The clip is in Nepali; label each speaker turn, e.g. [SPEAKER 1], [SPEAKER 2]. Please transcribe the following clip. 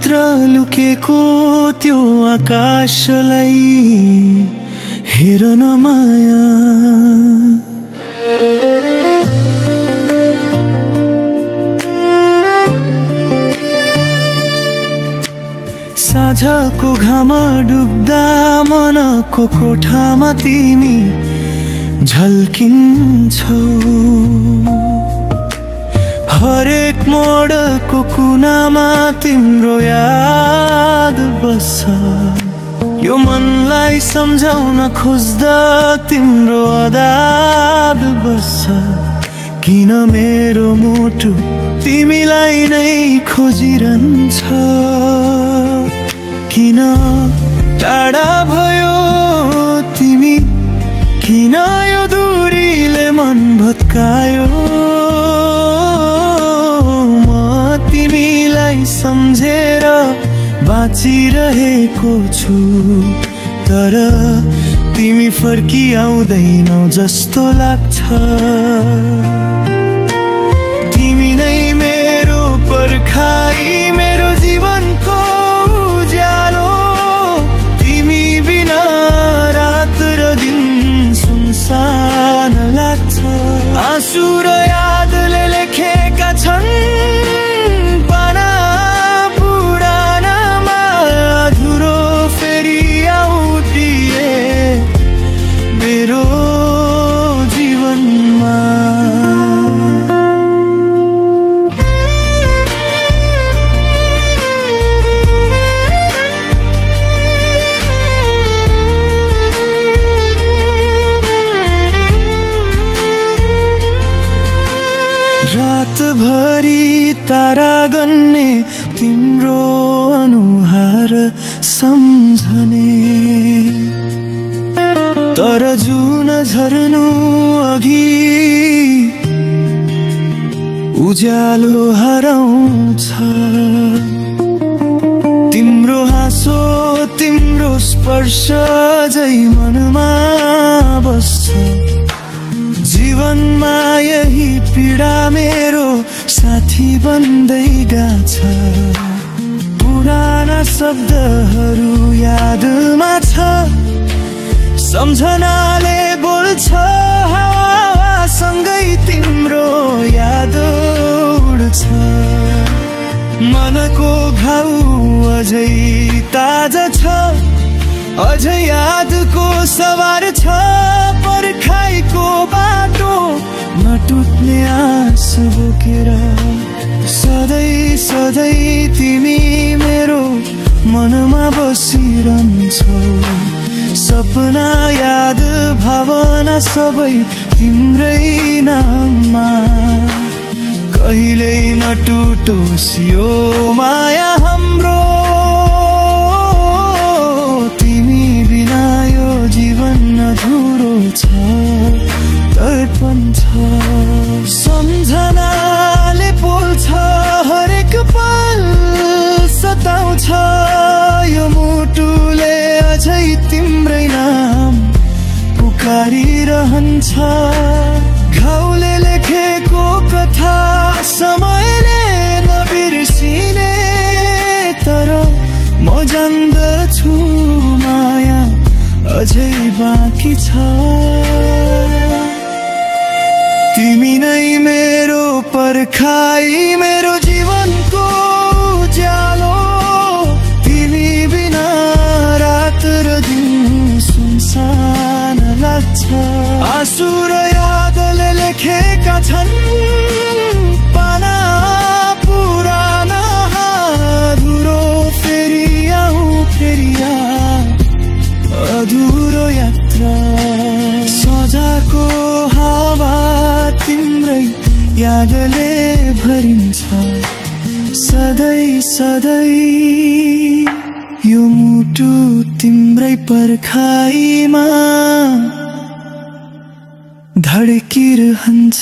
[SPEAKER 1] भित्र लुकेको त्यो आकाशलाई हेर न माया। साँझको घाम डुब्दा मनको कोठामा तिमी झल्किन्छौ। हरेक मोडको कुनामा तिम्रो याद बस्छ। यो मनलाई सम्झाउन खोज्दा तिम्रो अदाब बस्छ। किन मेरो मुटु तिमीलाई नै खोजिरहन्छ। किन टाढा भयो तिमी, किन यो दूरीले मन भत्कायो। म तिमीलाई सम्झेर बाँचिरहेको छु, तर तिमी फर्किआउँदैनौ जस्तो लाग्छ। तिमी नै मेरो पर्खाइ, मेरो जीवनको उज्यालो। तिमी बिना रात र दिन सुनसान लाग्छ। आँसु र यादले लेखेका छन् पाना पुरानामा, अधुरो फेरि आउँदिए मेरो जीवनमा। रातभरि तारा गन्ने तिम्रो अनुहार सम्झने, तर जुन झर्नु अघि उज्यालो हराउँछ। तिम्रो हाँसो तिम्रो स्पर्श जै मनमा बस्छ। जीवनमा यही पीडा मेरो साथी बन्दै गछ। पुराना शब्दहरू यादमा छ, सम्झनाले बोल्छ। हावासँगै तिम्रो याद उड्छ। मनको घाउ अझै ताजा छ, अझै यादको सवार छ। पर्खाइको बाटो नटुट्ने आस बोकेर सधैँ सधैँ तिमी मेरो मनमा बसिरहन्छौ। सपना याद भावना सबै तिम्रै नाममा। कहिल्यै नटुटोस् यो माया हाम्रो। तिमी बिना यो जीवन अधुरो छ, तर्पण छ। सम्झनाले बोल्छ, हरेक पल सताउँछ। यो मुटुले अझै तिम्रै नाम पुकारिरहन्छ। घाउले लेखेको कथा समयले नबिर्सिने, तर म जान्दछु माया अझै बाँकी छ। तिमी नै मेरो पर्खाइ, मेरो जीवनको उज्यालो। तिमी बिना रात र दिन सुनसान लाग्छ। आँसु र यादले लेखेका छन् पाना पुराना, अधुरो फेरि आऊ फेरि अधुरो यात्रा। सजाको हावा तिम्रै यादले भरिन्छ। सधैँ सधैँ यो मुटु तिम्रै पर्खाइमा धड्किरहन्छ।